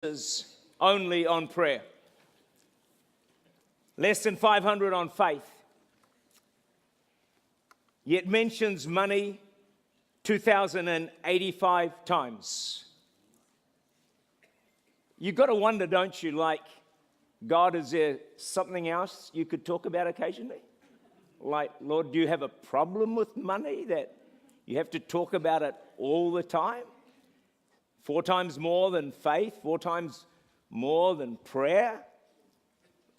is only on prayer. Less than 500 on faith. Yet mentions money 2,085 times. You've got to wonder, don't you, like, God, is there something else you could talk about occasionally? Like, Lord, do you have a problem with money that you have to talk about it all the time? 4 times more than faith, 4 times more than prayer?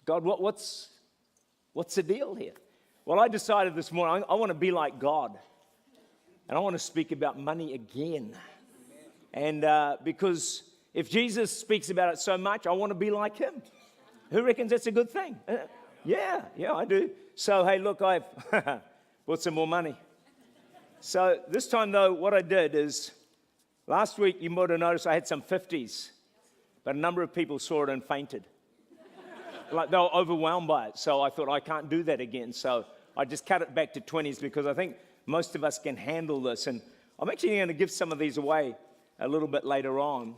God, what's the deal here? Well, I decided this morning I want to be like God. And I want to speak about money again. And because if Jesus speaks about it so much, I want to be like him. Who reckons that's a good thing? Yeah, I do. So, hey, look, I've bought some more money. So this time, though, what I did is, last week you might have noticed I had some 50s, but a number of people saw it and fainted. Like they were overwhelmed by it. So I thought, I can't do that again. So I just cut it back to 20s because I think most of us can handle this. And I'm actually going to give some of these away a little bit later on.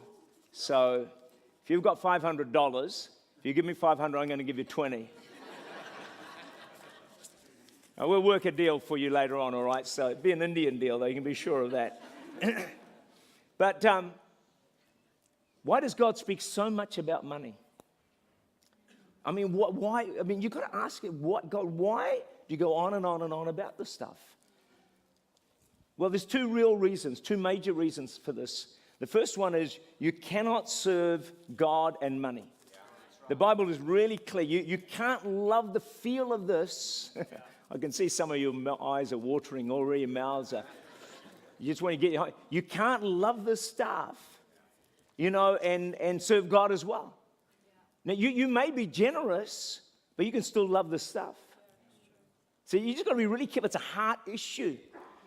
So if you've got $500, if you give me 500, I'm going to give you 20. Now, we'll work a deal for you later on, all right? So it'll be an Indian deal, though. You can be sure of that. But why does God speak so much about money? I mean, why? I mean, you've got to ask him, God, why do you go on and on and on about this stuff? Well, there's 2 real reasons, 2 major reasons for this. The first one is you cannot serve God and money. Yeah, right. The Bible is really clear. You can't love the feel of this. I can see some of your eyes are watering already, your mouths are. You just want to get, you can't love this stuff, and serve God as well. Now, you may be generous, but you can still love this stuff. So you just got to be really careful. It's a heart issue.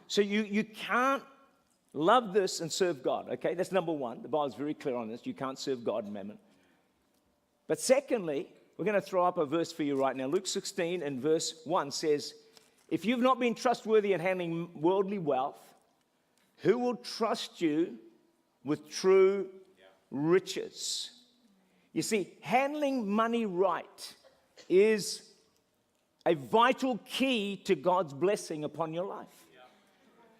So you can't love this and serve God, okay? That's number one. The Bible's very clear on this. You can't serve God and mammon. But secondly, we're going to throw up a verse for you right now. Luke 16 and verse 1 says, if you've not been trustworthy in handling worldly wealth, who will trust you with true riches? You see, handling money right is a vital key to God's blessing upon your life.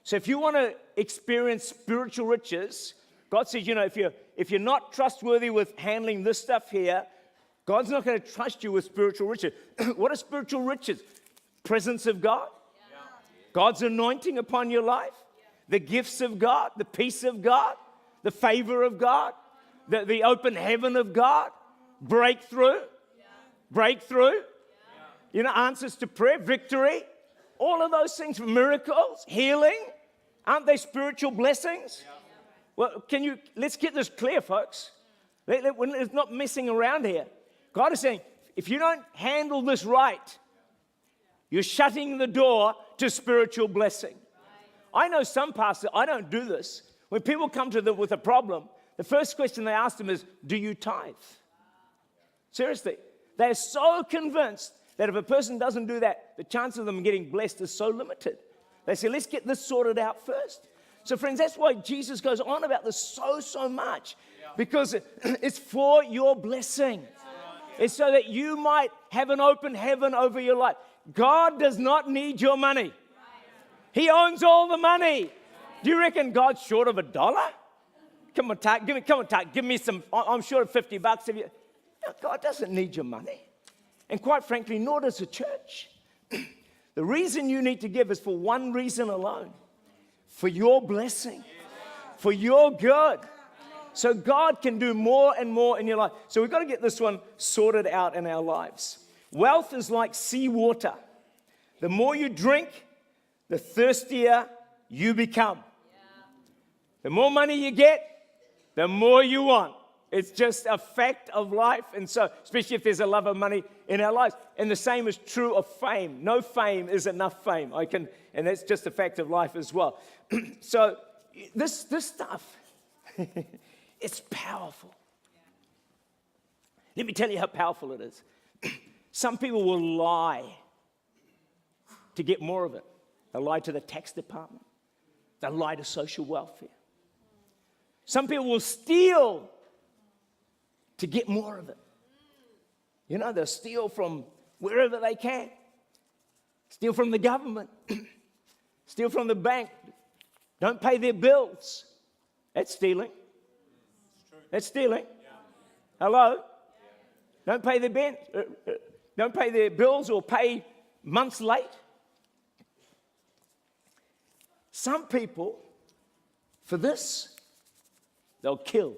So if you want to experience spiritual riches, God says, if you're not trustworthy with handling this stuff here, God's not going to trust you with spiritual riches. What are spiritual riches? Presence of God, God's anointing upon your life, the gifts of God, the peace of God, the favor of God, the open heaven of God, breakthrough, answers to prayer, victory, all of those things, miracles, healing. Aren't they spiritual blessings? Well, let's get this clear, folks. It's not messing around here. God is saying, if you don't handle this right, you're shutting the door to spiritual blessing. I know some pastors, I don't do this. When people come to them with a problem, the first question they ask them is, do you tithe? Seriously. They're so convinced that if a person doesn't do that, the chance of them getting blessed is so limited. They say, let's get this sorted out first. So friends, that's why Jesus goes on about this so much. Because it's for your blessing. It's so that you might have an open heaven over your life. God does not need your money. He owns all the money. Do you reckon God's short of $1? Come on, Tak, give me some. I'm short of $50. No, God doesn't need your money. And quite frankly, nor does the church. The reason you need to give is for one reason alone. For your blessing. For your good. So God can do more and more in your life. So we've got to get this one sorted out in our lives. Wealth is like seawater. The more you drink, the thirstier you become. The more money you get, the more you want. It's just a fact of life. And so, especially if there's a love of money in our lives. And the same is true of fame. No fame is enough fame. And that's just a fact of life as well. So, this stuff, it's powerful. Let me tell you how powerful it is. Some people will lie to get more of it. They'll lie to the tax department. They'll lie to social welfare. Some people will steal to get more of it. You know, they'll steal from wherever they can. Steal from the government. Steal from the bank. Don't pay their bills. That's stealing. That's stealing. Hello? Don't pay don't pay their bills or pay months late. Some people, for this, they'll kill.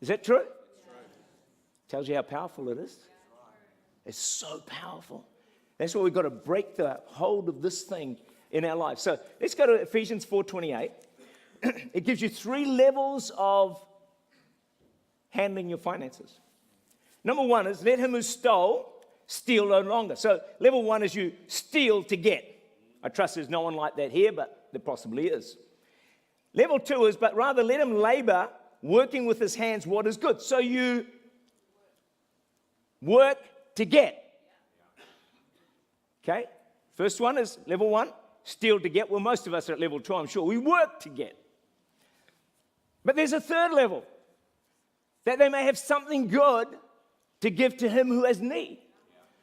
Is that true? Tells you how powerful it is. It's so powerful. That's why we've got to break the hold of this thing in our lives. So let's go to Ephesians 4:28. It gives you 3 levels of handling your finances. Number 1 is let him who stole steal no longer. So level 1 is you steal to get. I trust there's no one like that here, but there possibly is. Level 2 is, but rather let him labor, working with his hands what is good. So you work to get. Okay? First one is level 1, steal to get. Well, most of us are at level 2, I'm sure. We work to get. But there's a third level, that they may have something good to give to him who has need.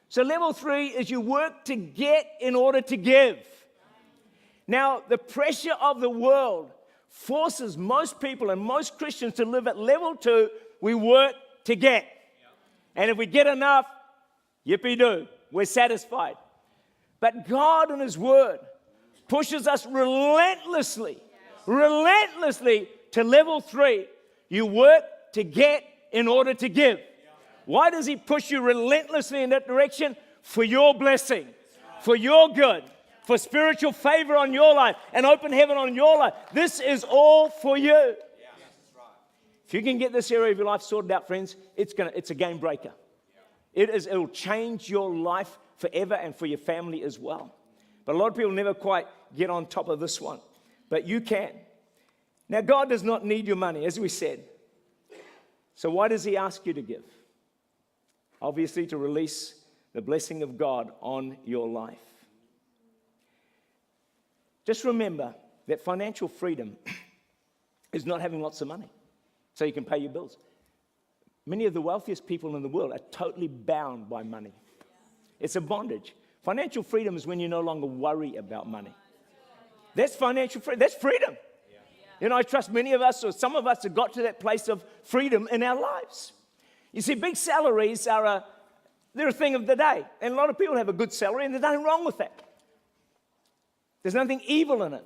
So level 3 is you work to get in order to give. Now, the pressure of the world forces most people and most Christians to live at level 2. We work to get. And if we get enough, yippee-doo, we're satisfied. But God in his word pushes us relentlessly to level 3. You work to get in order to give. Why does he push you relentlessly in that direction? For your blessing, for your good, for spiritual favor on your life, and open heaven on your life. This is all for you. If you can get this area of your life sorted out, friends, it's a game breaker. It'll change your life forever and for your family as well. But a lot of people never quite get on top of this one. But you can. Now, God does not need your money, as we said. So why does he ask you to give? Obviously, to release the blessing of God on your life. Just remember that financial freedom is not having lots of money so you can pay your bills. Many of the wealthiest people in the world are totally bound by money. It's a bondage. Financial freedom is when you no longer worry about money. That's financial freedom. That's freedom. You know, I trust many of us, or some of us, have got to that place of freedom in our lives. You see, big salaries they're a thing of the day. And a lot of people have a good salary, and there's nothing wrong with that. There's nothing evil in it.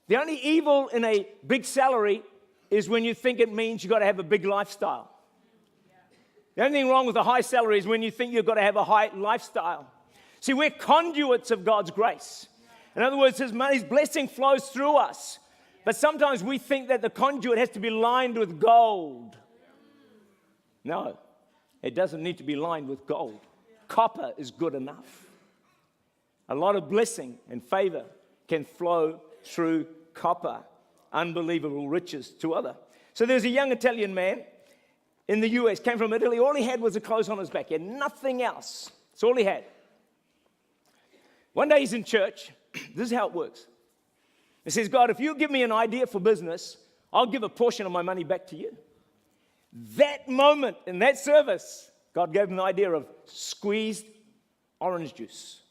The only evil in a big salary is when you think it means you've got to have a big lifestyle. The only thing wrong with a high salary is when you think you've got to have a high lifestyle. See, we're conduits of God's grace. In other words, his blessing flows through us. But sometimes we think that the conduit has to be lined with gold. No, it doesn't need to be lined with gold. Copper is good enough. A lot of blessing and favor can flow through copper. Unbelievable riches to other. So there's a young Italian man in the US, came from Italy. All he had was the clothes on his back. He had nothing else. That's all he had. One day he's in church. This is how it works. He says, God, if you give me an idea for business, I'll give a portion of my money back to you. That moment in that service, God gave him the idea of squeezed orange juice.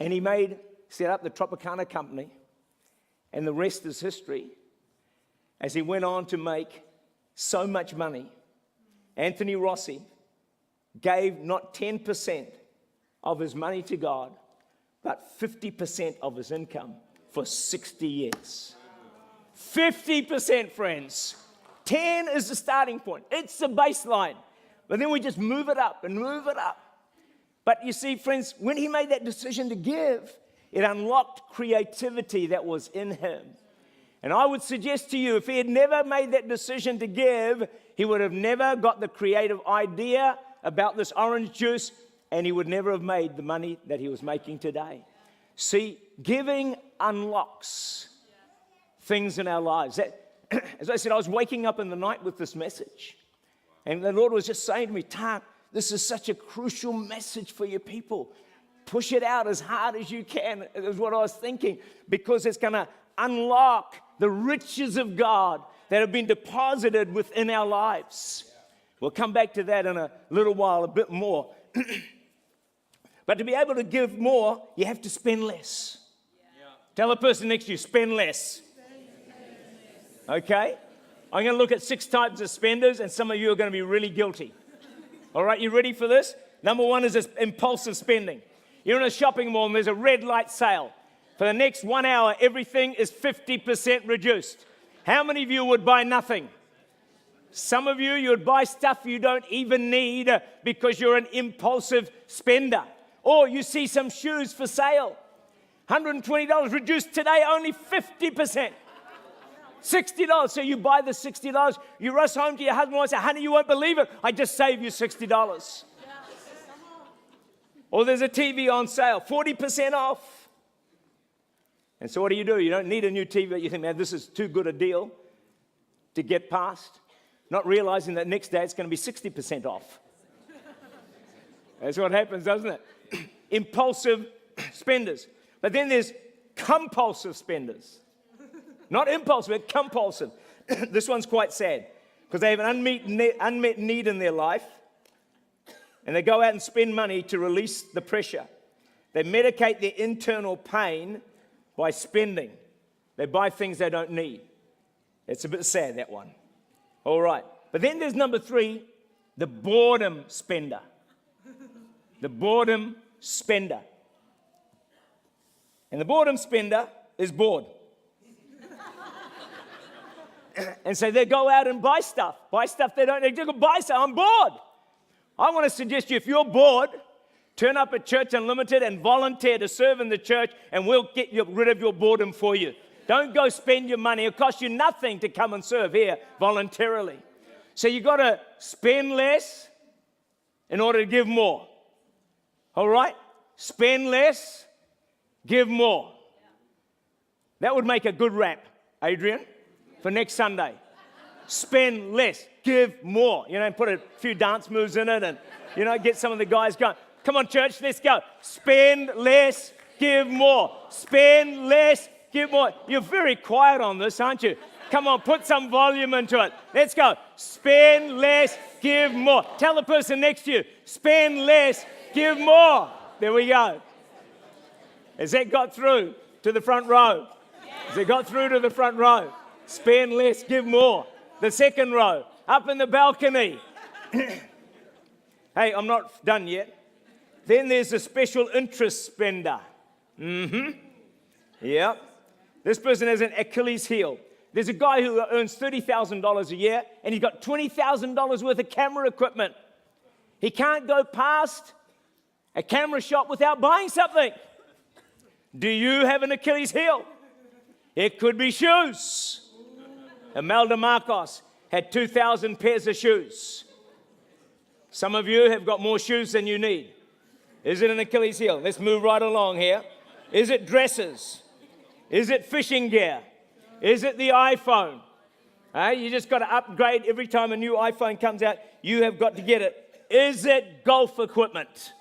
And he set up the Tropicana company, and the rest is history. As he went on to make so much money, Anthony Rossi gave not 10% of his money to God, but 50% of his income for 60 years. 50%, friends. 10 is the starting point. It's the baseline. But then we just move it up and move it up. But you see, friends, when he made that decision to give, it unlocked creativity that was in him. And I would suggest to you, if he had never made that decision to give, he would have never got the creative idea about this orange juice, and he would never have made the money that he was making today. See, giving unlocks things in our lives. As I said, I was waking up in the night with this message. And the Lord was just saying to me, Tak, this is such a crucial message for your people. Push it out as hard as you can, is what I was thinking, because it's going to unlock the riches of God that have been deposited within our lives. We'll come back to that in a little while, a bit more. But to be able to give more, you have to spend less. Tell the person next to you, spend less. Okay? I'm going to look at 6 types of spenders, and some of you are going to be really guilty. All right, you ready for this? Number 1 is this impulsive spending. You're in a shopping mall and there's a red light sale. For the next 1 hour, everything is 50% reduced. How many of you would buy nothing? Some of you would buy stuff you don't even need because you're an impulsive spender. Or you see some shoes for sale. $120 reduced today, only 50%. $60. So you buy the $60. You rush home to your husband and say, honey, you won't believe it. I just saved you $60. Or there's a TV on sale, 40% off. And so what do? You don't need a new TV, but you think, man, this is too good a deal to get past. Not realizing that next day it's going to be 60% off. That's what happens, doesn't it? Impulsive spenders. But then there's compulsive spenders. Not impulsive, but compulsive. This one's quite sad because they have an unmet need in their life, and they go out and spend money to release the pressure. They medicate their internal pain by spending. They buy things they don't need. It's a bit sad, that one. All right. But then there's number 3, the boredom spender. The boredom spender. And the boredom spender is bored. And so they go out and buy stuff they don't need. They go buy stuff. I'm bored. I want to suggest to you, if you're bored, turn up at Church Unlimited and volunteer to serve in the church, and we'll get rid of your boredom for you. Don't go spend your money. It'll cost you nothing to come and serve here voluntarily. So you've got to spend less in order to give more. All right? Spend less, give more. That would make a good rap, Adrian, for next Sunday. Spend less, give more. Put a few dance moves in it and, get some of the guys going. Come on, church, let's go. Spend less, give more. Spend less, give more. You're very quiet on this, aren't you? Come on, put some volume into it. Let's go. Spend less, give more. Tell the person next to you, spend less, give more. There we go. Has that got through to the front row? Has it got through to the front row? Spend less, give more. The second row, up in the balcony. Hey, I'm not done yet. Then there's a special interest spender. Yeah. This person has an Achilles heel. There's a guy who earns $30,000 a year, and he's got $20,000 worth of camera equipment. He can't go past a camera shop without buying something. Do you have an Achilles heel? It could be shoes. Imelda Marcos had 2,000 pairs of shoes. Some of you have got more shoes than you need. Is it an Achilles heel? Let's move right along here. Is it dresses? Is it fishing gear? Is it the iPhone? You just got to upgrade every time a new iPhone comes out. You have got to get it. Is it golf equipment?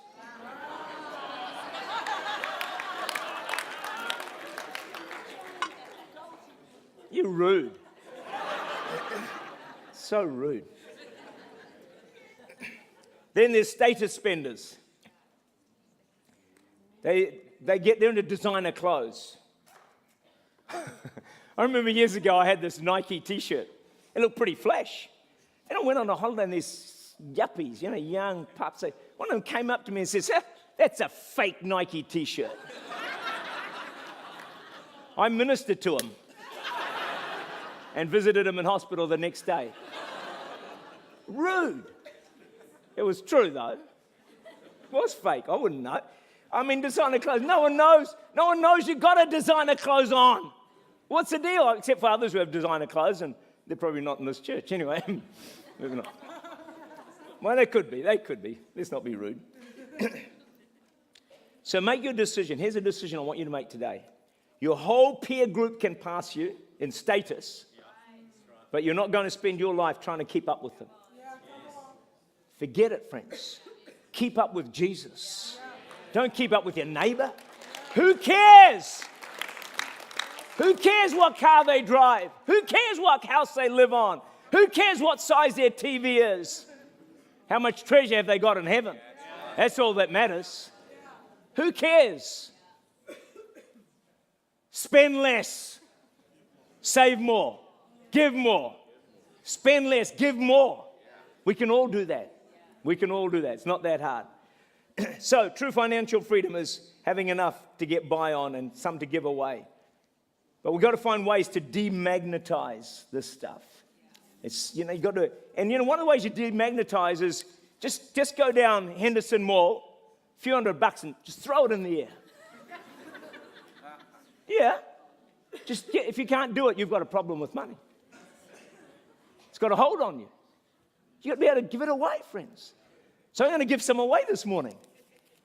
You're rude. So rude. Then there's status spenders. They get there into designer clothes. I remember years ago I had this Nike t-shirt. It looked pretty flash. And I went on a holiday and these yuppies, young pups, one of them came up to me and says, that's a fake Nike t-shirt. I ministered to him and visited him in hospital the next day. Rude. It was true, though. It was fake. I wouldn't know. Designer clothes. No one knows. No one knows you've got a designer clothes on. What's the deal? Except for others who have designer clothes, and they're probably not in this church. Anyway, moving on. Well, they could be. Let's not be rude. So make your decision. Here's a decision I want you to make today. Your whole peer group can pass you in status, but you're not going to spend your life trying to keep up with them. Forget it, friends. Keep up with Jesus. Don't keep up with your neighbor. Who cares? Who cares what car they drive? Who cares what house they live on? Who cares what size their TV is? How much treasure have they got in heaven? That's all that matters. Who cares? Spend less. Save more. Give more. Spend less. Give more. We can all do that. We can all do that. It's not that hard. So true financial freedom is having enough to get by on and some to give away. But we've got to find ways to demagnetize this stuff. It's, you got to, and one of the ways you demagnetize is just go down Henderson Mall, a few $100 and just throw it in the air. Yeah. If you can't do it, you've got a problem with money. It's got a hold on you. You've got to be able to give it away, friends. So I'm going to give some away this morning.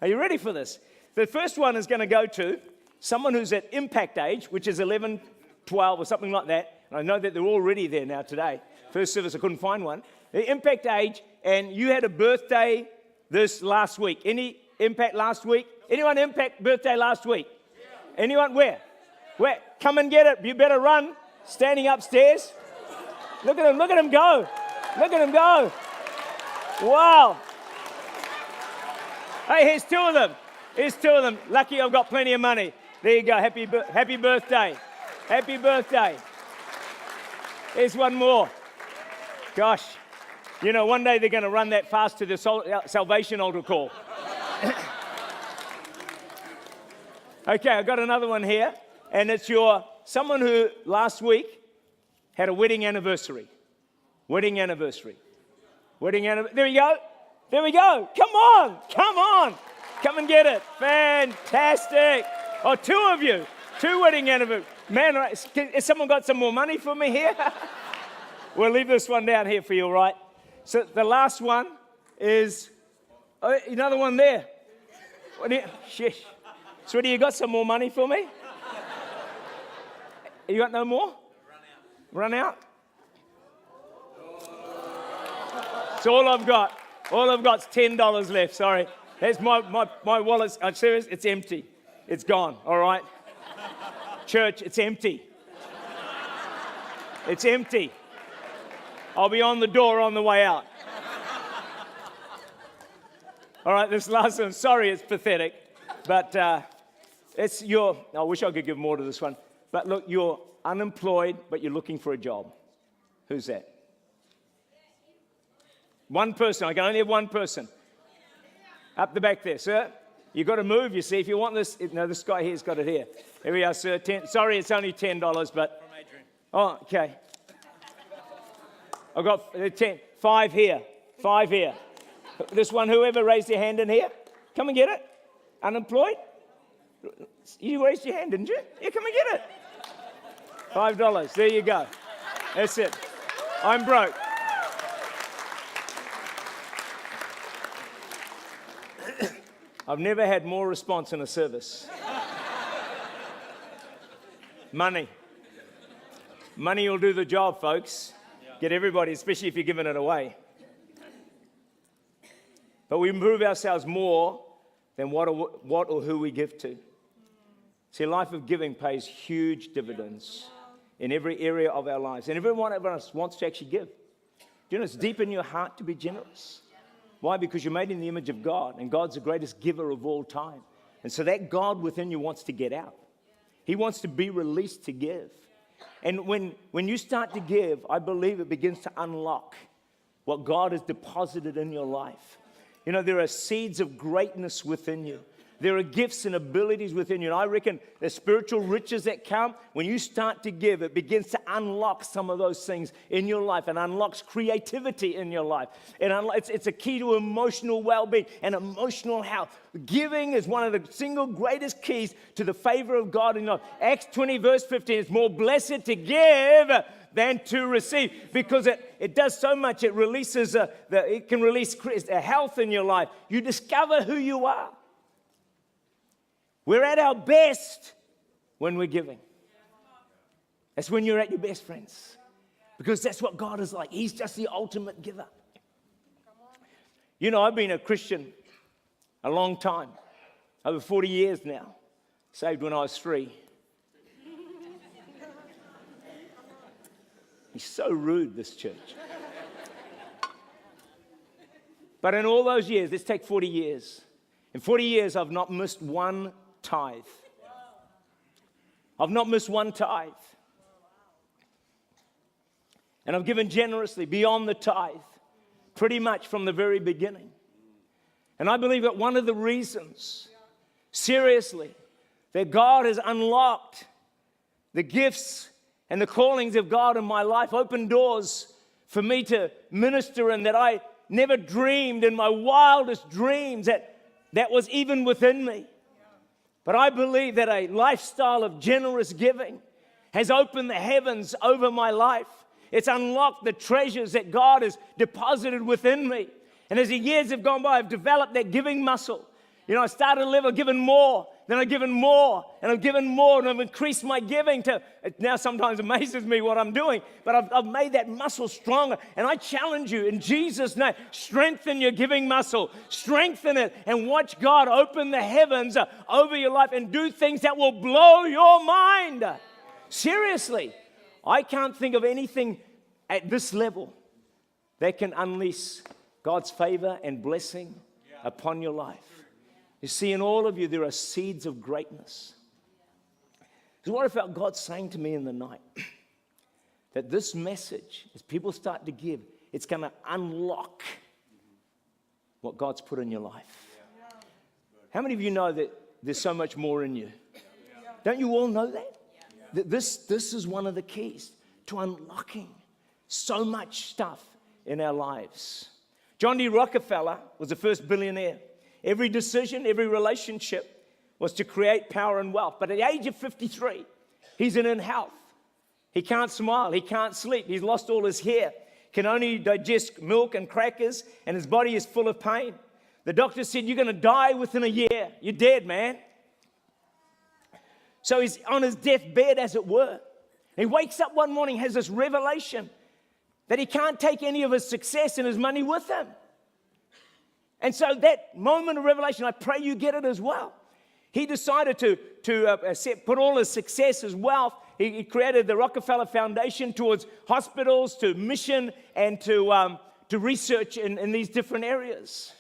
Are you ready for this? The first one is going to go to someone who's at impact age, which is 11, 12 or something like that. And I know that they're already there now today. First service, I couldn't find one. The impact age, and you had a birthday this last week. Any impact last week? Anyone impact birthday last week? Yeah. Anyone? Where? Where? Come and get it. You better run. Standing upstairs. Look at him. Look at him go. Look at him go. Wow. Hey, here's two of them. Here's two of them. Lucky I've got plenty of money. There you go. Happy birthday. Happy birthday. Here's one more. Gosh. One day they're going to run that fast to the salvation altar call. Okay, I've got another one here. And it's someone who last week had a wedding anniversary. Wedding anniversary. There you go. There we go. Come on. Come on. Come and get it. Fantastic. Oh, two of you. Two wedding anniversaries. Man, has someone got some more money for me here? We'll leave this one down here for you, all right? So the last one is another one there. Sheesh. Sweetie, you got some more money for me? You got no more? Run out? It's all I've got. All I've got's $10 left. Sorry. There's my wallet. I'm serious. It's empty. It's gone. All right. Church, it's empty. It's empty. I'll be on the door on the way out. All right, this last one. Sorry, it's pathetic, but I wish I could give more to this one. But look, you're unemployed, but you're looking for a job. Who's that? One person. I can only have one person. Up the back there, sir. You've got to move, you see. If you want this, no, this guy here's got it here. Here we are, sir. Sorry, it's only $10, but... From Adrian. Oh, okay. I've got 10. 5 here. 5 here. This one, whoever raised your hand in here, come and get it. Unemployed? You raised your hand, didn't you? Yeah, come and get it. $5. There you go. That's it. I'm broke. I've never had more response in a service. Money. Money will do the job, folks. Get everybody, especially if you're giving it away. But we improve ourselves more than what or who we give to. See, a life of giving pays huge dividends in every area of our lives. And every one of us wants to actually give. Do you know it's deep in your heart to be generous? Why? Because you're made in the image of God, and God's the greatest giver of all time. And so that God within you wants to get out. He wants to be released to give. And when you start to give, I believe it begins to unlock what God has deposited in your life. There are seeds of greatness within you. There are gifts and abilities within you. And I reckon the spiritual riches that come, when you start to give, it begins to unlock some of those things in your life and unlocks creativity in your life. And it's a key to emotional well-being and emotional health. Giving is one of the single greatest keys to the favor of God in your life. Acts 20 verse 15, it's more blessed to give than to receive, because it does so much. It releases, it can release health in your life. You discover who you are. We're at our best when we're giving. That's when you're at your best, friends. Because that's what God is like. He's just the ultimate giver. I've been a Christian a long time. Over 40 years now. Saved when I was 3. He's so rude, this church. But in all those years, let's take 40 years. In 40 years, I've not missed one tithe. I've not missed one tithe. And I've given generously beyond the tithe, pretty much from the very beginning. And I believe that one of the reasons, seriously, that God has unlocked the gifts and the callings of God in my life, opened doors for me to minister, and that I never dreamed in my wildest dreams that was even within me. But I believe that a lifestyle of generous giving has opened the heavens over my life. It's unlocked the treasures that God has deposited within me. And as the years have gone by, I've developed that giving muscle. You know, I started to live, I've given more, then I've given more, and I've given more, and I've increased my giving to, it now sometimes amazes me what I'm doing, but I've made that muscle stronger. And I challenge you in Jesus' name, strengthen your giving muscle, strengthen it, and watch God open the heavens over your life and do things that will blow your mind. Seriously, I can't think of anything at this level that can unleash God's favor and blessing upon your life. You see, in all of you, there are seeds of greatness. Because what I felt God saying to me in the night, that this message, as people start to give, it's going to unlock what God's put in your life. How many of you know that there's so much more in you? Don't you all know that? That this is one of the keys to unlocking so much stuff in our lives. John D. Rockefeller was the first billionaire. Every decision, every relationship was to create power and wealth. But at the age of 53, he's in health. He can't smile. He can't sleep. He's lost all his hair. Can only digest milk and crackers, and his body is full of pain. The doctor said, you're going to die within a year. You're dead, man. So he's on his deathbed, as it were. He wakes up one morning, has this revelation that he can't take any of his success and his money with him. And so that moment of revelation, I pray you get it as well. He decided to put all his success, his wealth. He created the Rockefeller Foundation towards hospitals, to mission, and to research in these different areas.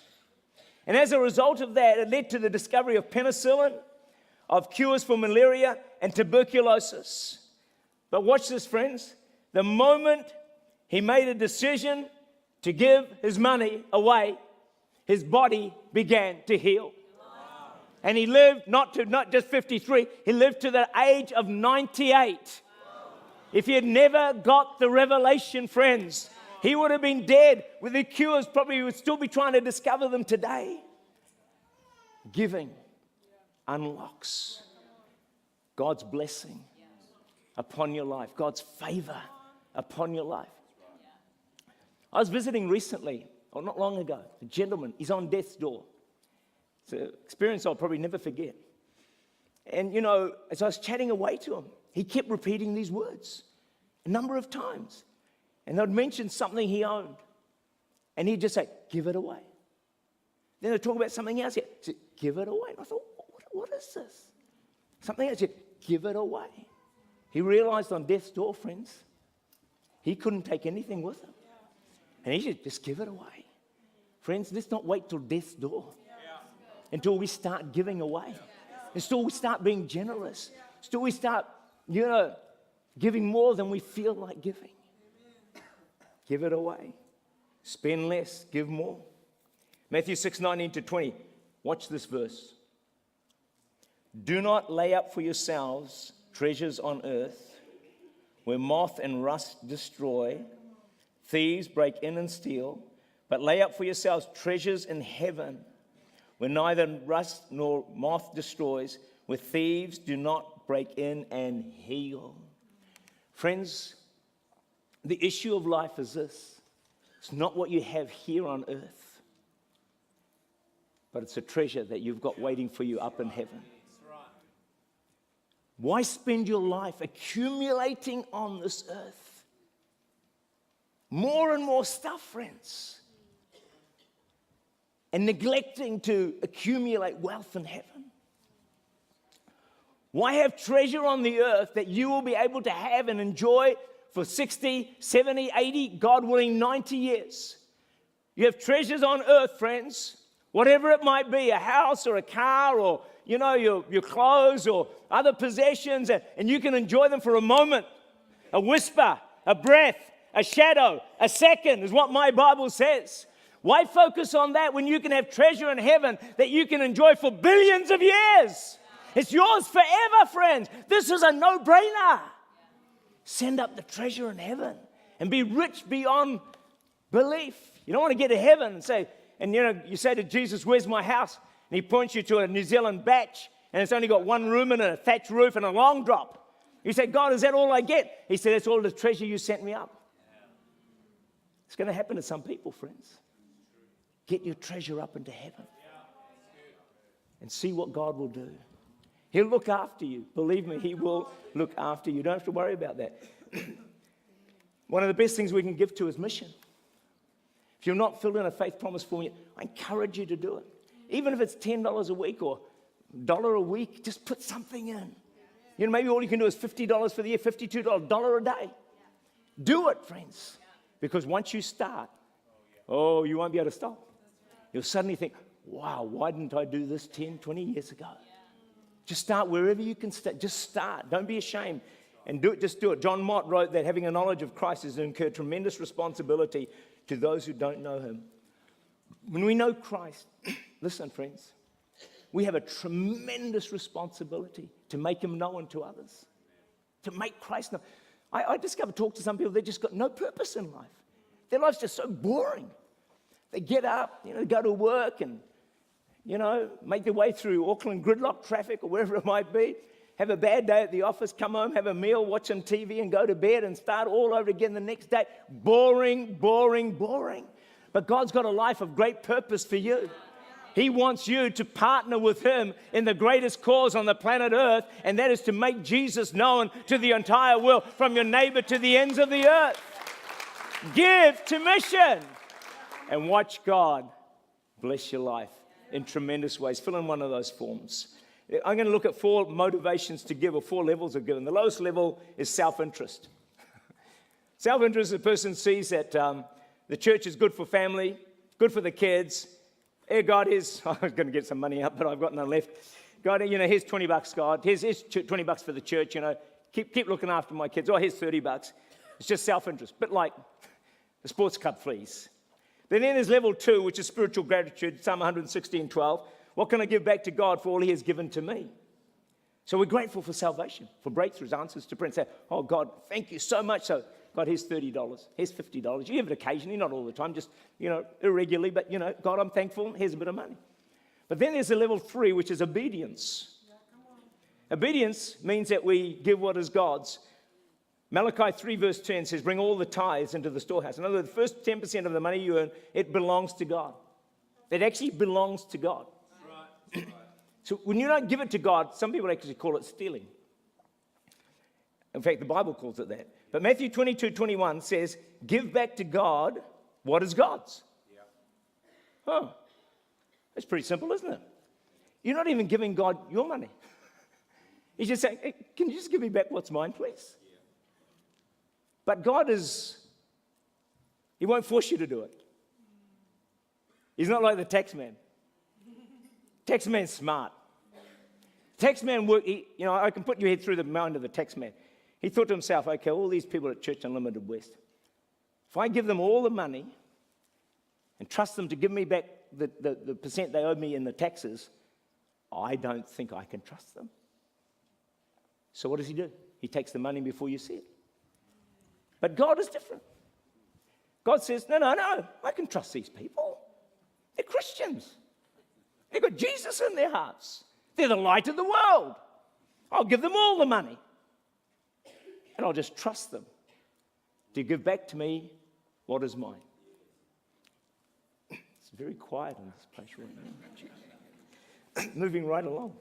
And as a result of that, it led to the discovery of penicillin, of cures for malaria and tuberculosis. But watch this, friends. The moment he made a decision to give his money away, his body began to heal. Wow. And he lived not just 53, he lived to the age of 98. Wow. If he had never got the revelation, friends, he would have been dead. With the cures, probably he would still be trying to discover them today. Giving unlocks God's blessing upon your life, God's favor upon your life. I was visiting recently, or not long ago, a gentleman, he's on death's door. It's an experience I'll probably never forget. And, you know, as I was chatting away to him, he kept repeating these words a number of times. And they'd mention something he owned. And he'd just say, give it away. Then they'd talk about something else. He'd say, give it away. And I thought, what is this? Something else. He'd say, give it away. He realized on death's door, friends, he couldn't take anything with him. And he said, just give it away. Friends, let's not wait till death's door until we start giving away. Until we start being generous. Until we start, giving more than we feel like giving. Give it away. Spend less, give more. Matthew 6:19-20. Watch this verse. Do not lay up for yourselves treasures on earth, where moth and rust destroy, thieves break in and steal, but lay up for yourselves treasures in heaven, where neither rust nor moth destroys, where thieves do not break in and steal. Friends, the issue of life is this. It's not what you have here on earth, but it's a treasure that you've got waiting for you up in heaven. Why spend your life accumulating on this earth? More and more stuff, friends. And neglecting to accumulate wealth in heaven. Why have treasure on the earth that you will be able to have and enjoy for 60, 70, 80, God willing, 90 years. You have treasures on earth, friends, whatever it might be, a house or a car or, your clothes or other possessions, and you can enjoy them for a moment, a whisper, a breath, a shadow, a second is what my Bible says. Why focus on that when you can have treasure in heaven that you can enjoy for billions of years? It's yours forever, friends. This is a no-brainer. Send up the treasure in heaven and be rich beyond belief. You don't want to get to heaven and say, you say to Jesus, where's my house? And he points you to a New Zealand batch, and it's only got one room and a thatched roof and a long drop. You say, God, is that all I get? He said, that's all the treasure you sent me up. It's going to happen to some people, friends. Get your treasure up into heaven and see what God will do. He'll look after you. Believe me, he will look after you. You don't have to worry about that. One of the best things we can give to is mission. If you're not filled in a faith promise form yet, I encourage you to do it. Even if it's $10 a week or $1 a week, just put something in. Maybe all you can do is $50 for the year, $52, $1 a day. Do it, friends. Because once you start, you won't be able to stop. You'll suddenly think, wow, why didn't I do this 10, 20 years ago? Just start wherever you can start. Just start. Don't be ashamed. And do it. Just do it. John Mott wrote that having a knowledge of Christ is to incur tremendous responsibility to those who don't know him. When we know Christ, listen, friends, we have a tremendous responsibility to make him known to others, to make Christ known. I discovered, talk to some people, they've just got no purpose in life. Their life's just so boring. They get up, go to work and, make their way through Auckland gridlock traffic or wherever it might be, have a bad day at the office, come home, have a meal, watch some TV and go to bed and start all over again the next day. Boring, boring, boring. But God's got a life of great purpose for you. He wants you to partner with him in the greatest cause on the planet Earth, and that is to make Jesus known to the entire world, from your neighbor to the ends of the earth. Give to mission and watch God bless your life in tremendous ways. Fill in one of those forms. I'm going to look at 4 motivations to give, or 4 levels of giving. The lowest level is self-interest. Self-interest, the person sees that the church is good for family, good for the kids. Hey, God, I was going to get some money up, but I've got none left. God, here's $20, God. Here's $20 for the church, Keep looking after my kids. Oh, here's $30. It's just self-interest. Bit like the sports club fleas. Then there's level 2, which is spiritual gratitude, Psalm 116:12. What can I give back to God for all he has given to me? So we're grateful for salvation, for breakthroughs, answers to prayer. And say, oh, God, thank you so much. So, God, here's $30. Here's $50. You give it occasionally, not all the time, just, irregularly. But, God, I'm thankful. Here's a bit of money. But then there's a level 3, which is obedience. Obedience means that we give what is God's. Malachi 3 verse 10 says, bring all the tithes into the storehouse. In other words, the first 10% of the money you earn, it belongs to God. It actually belongs to God. Right. So when you don't give it to God, some people actually call it stealing. In fact, the Bible calls it that. But Matthew 22:21 says, give back to God what is God's. Yeah. Oh, that's pretty simple, isn't it? You're not even giving God your money. He's just saying, hey, can you just give me back what's mine, please? Yeah. But God he won't force you to do it. He's not like the tax man. Tax man's smart. Tax man I can put your head through the mind of the tax man. He thought to himself, okay, all these people at Church Unlimited West, if I give them all the money and trust them to give me back the percent they owe me in the taxes, I don't think I can trust them. So what does he do? He takes the money before you see it. But God is different. God says, no, I can trust these people. They're Christians. They've got Jesus in their hearts. They're the light of the world. I'll give them all the money. And I'll just trust them to give back to me what is mine. It's very quiet in this place right now. Moving right along.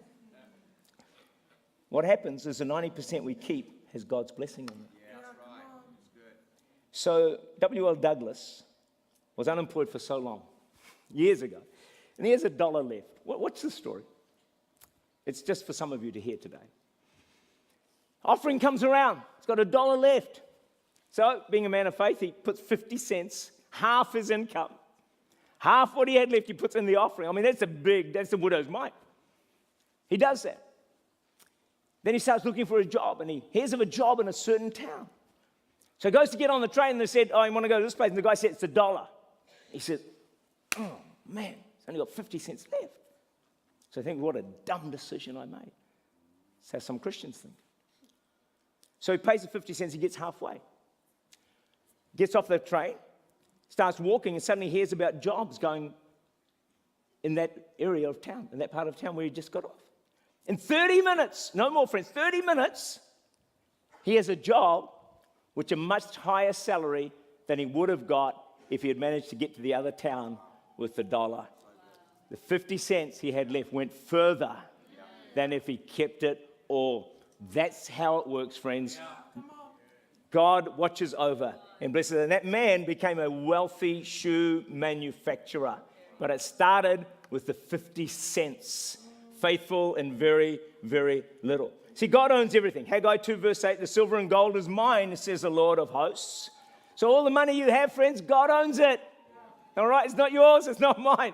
What happens is the 90% we keep has God's blessing on it. Yeah, that's right. That's good. So W.L. Douglas was unemployed for so long, years ago. And he has $1 left. What's the story? It's just for some of you to hear today. Offering comes around. It's got $1 left. So, being a man of faith, he puts 50 cents, half his income, half what he had left, he puts in the offering. I mean, that's the widow's mite. He does that. Then he starts looking for a job, and he hears of a job in a certain town. So he goes to get on the train, and they said, oh, you want to go to this place? And the guy said, it's $1. He said, oh, man, it's only got 50 cents left. So I think, what a dumb decision I made. That's how some Christians think. So he pays the 50 cents, he gets halfway. Gets off the train, starts walking, and suddenly hears about jobs going in that area of town, in that part of town where he just got off. In 30 minutes, no more friends, 30 minutes, he has a job which a much higher salary than he would have got if he had managed to get to the other town with the $1. The 50 cents he had left went further than if he kept it all. That's how it works, friends. God watches over and blesses. And that man became a wealthy shoe manufacturer. But it started with the 50 cents. Faithful and very, very little. See, God owns everything. Haggai 2 verse 8, the silver and gold is mine, says the Lord of hosts. So all the money you have, friends, God owns it. All right, it's not yours, it's not mine.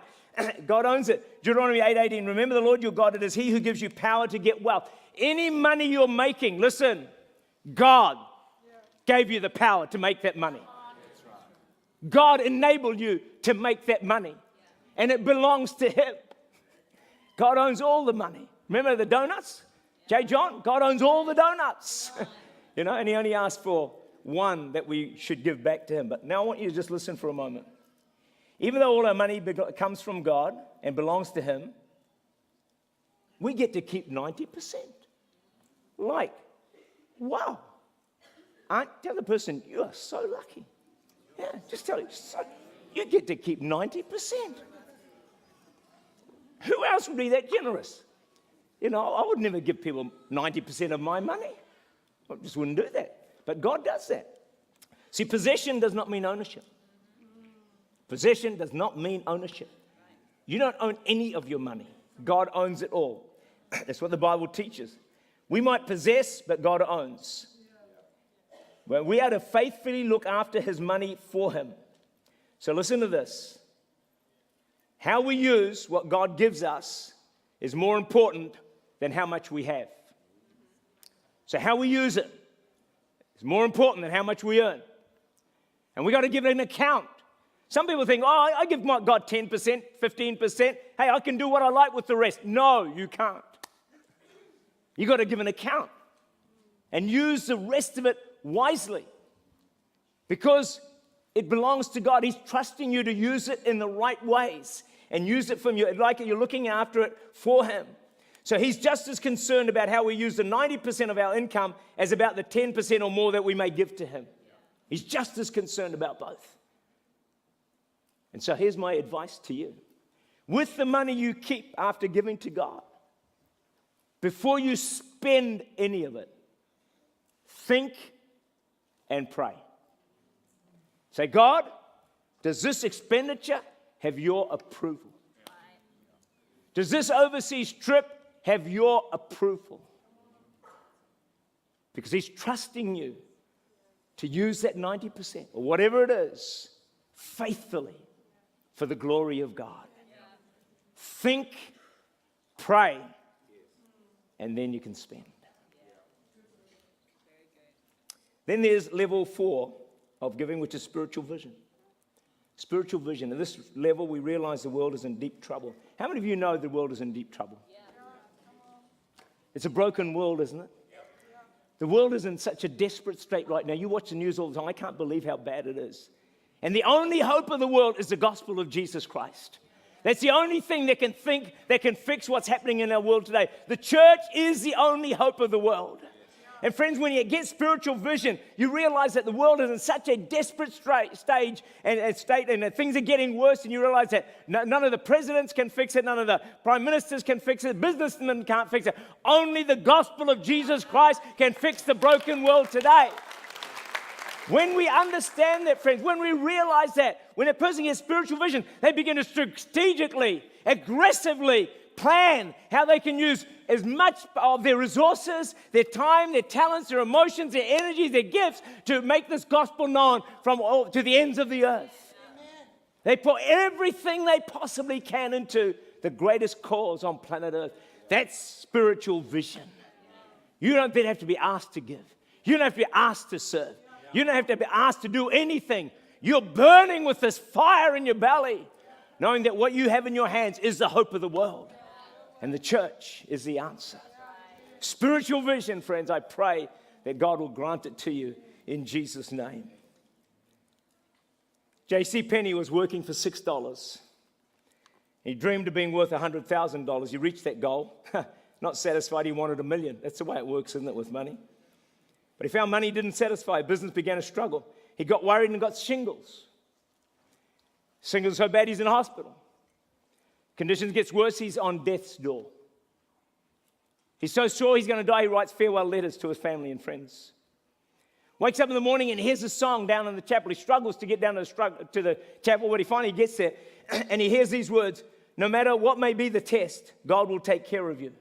God owns it. Deuteronomy 8:18, remember the Lord your God, it is he who gives you power to get wealth. Any money you're making, listen, God gave you the power to make that money. God enabled you to make that money. And it belongs to him. God owns all the money. Remember the donuts? J. John, God owns all the donuts. And he only asked for one that we should give back to him. But now I want you to just listen for a moment. Even though all our money comes from God and belongs to him, we get to keep 90%. Like, wow. Tell the person, you are so lucky. Yeah, just tell you, you get to keep 90%. Who else would be that generous? I would never give people 90% of my money. I just wouldn't do that. But God does that. See, possession does not mean ownership. Possession does not mean ownership. You don't own any of your money. God owns it all. That's what the Bible teaches. We might possess, but God owns. Well, we are to faithfully look after his money for him. So listen to this. How we use what God gives us is more important than how much we have. So how we use it is more important than how much we earn. And we got to give it an account. Some people think, I give my God 10%, 15%. Hey, I can do what I like with the rest. No, you can't. You got to give an account and use the rest of it wisely because it belongs to God. He's trusting you to use it in the right ways and use it from you, like you're looking after it for him. So he's just as concerned about how we use the 90% of our income as about the 10% or more that we may give to him. He's just as concerned about both. And so here's my advice to you. With the money you keep after giving to God, before you spend any of it, think and pray. Say, God, does this expenditure have your approval? Does this overseas trip have your approval? Because he's trusting you to use that 90% or whatever it is faithfully for the glory of God. Think, pray, and then you can spend. Then there's level 4 of giving, which is spiritual vision. Spiritual vision. At this level, we realize the world is in deep trouble. How many of you know the world is in deep trouble? It's a broken world, isn't it? The world is in such a desperate state right now. You watch the news all the time. I can't believe how bad it is. And the only hope of the world is the gospel of Jesus Christ. That's the only thing that can fix what's happening in our world today. The church is the only hope of the world. And friends, when you get spiritual vision, you realize that the world is in such a desperate state and things are getting worse, and you realize that none of the presidents can fix it, none of the prime ministers can fix it, businessmen can't fix it. Only the gospel of Jesus Christ can fix the broken world today. When we understand that, friends, when we realize that, when a person gets spiritual vision, they begin to strategically, aggressively plan how they can use as much of their resources, their time, their talents, their emotions, their energies, their gifts to make this gospel known from all to the ends of the earth. Amen. They put everything they possibly can into the greatest cause on planet Earth. That's spiritual vision. You don't then have to be asked to give. You don't have to be asked to serve. You don't have to be asked to do anything. You're burning with this fire in your belly, knowing that what you have in your hands is the hope of the world. And the church is the answer. Spiritual vision, friends, I pray that God will grant it to you in Jesus' name. J.C. Penney was working for $6. He dreamed of being worth $100,000. He reached that goal. Not satisfied, he wanted $1 million. That's the way it works, isn't it, with money? But he found money didn't satisfy. Business began to struggle. He got worried and got shingles. Shingles so bad he's in hospital. Conditions gets worse, he's on death's door. He's so sure he's going to die, he writes farewell letters to his family and friends. Wakes up in the morning and hears a song down in the chapel. He struggles to get down to the chapel, but he finally gets there. And he hears these words, no matter what may be the test, God will take care of you.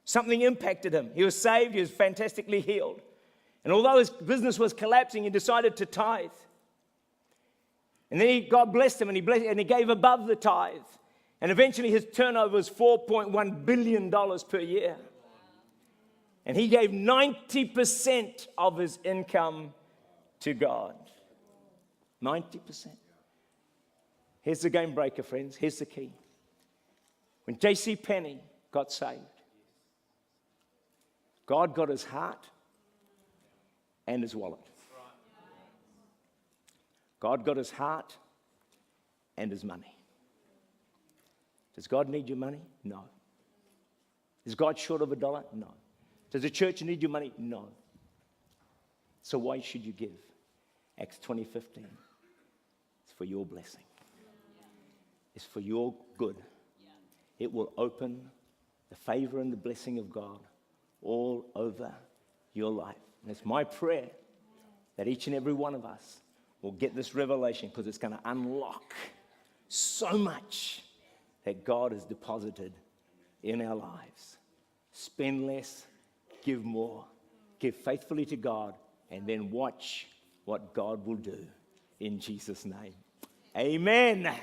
Something impacted him. He was saved. He was fantastically healed. And although his business was collapsing, he decided to tithe. And then God blessed him, and he gave above the tithe. And eventually his turnover was $4.1 billion per year. And he gave 90% of his income to God. 90%. Here's the game breaker, friends. Here's the key. When J.C. Penney got saved, God got his heart and his wallet. God got his heart and his money. Does God need your money? No. Is God short of $1? No. Does the church need your money? No. So why should you give? Acts 20:15. It's for your blessing. It's for your good. It will open the favor and the blessing of God all over your life. And it's my prayer that each and every one of us will get this revelation, because it's going to unlock so much that God has deposited in our lives. Spend less, give more. Give faithfully to God, and then watch what God will do in Jesus' name. Amen.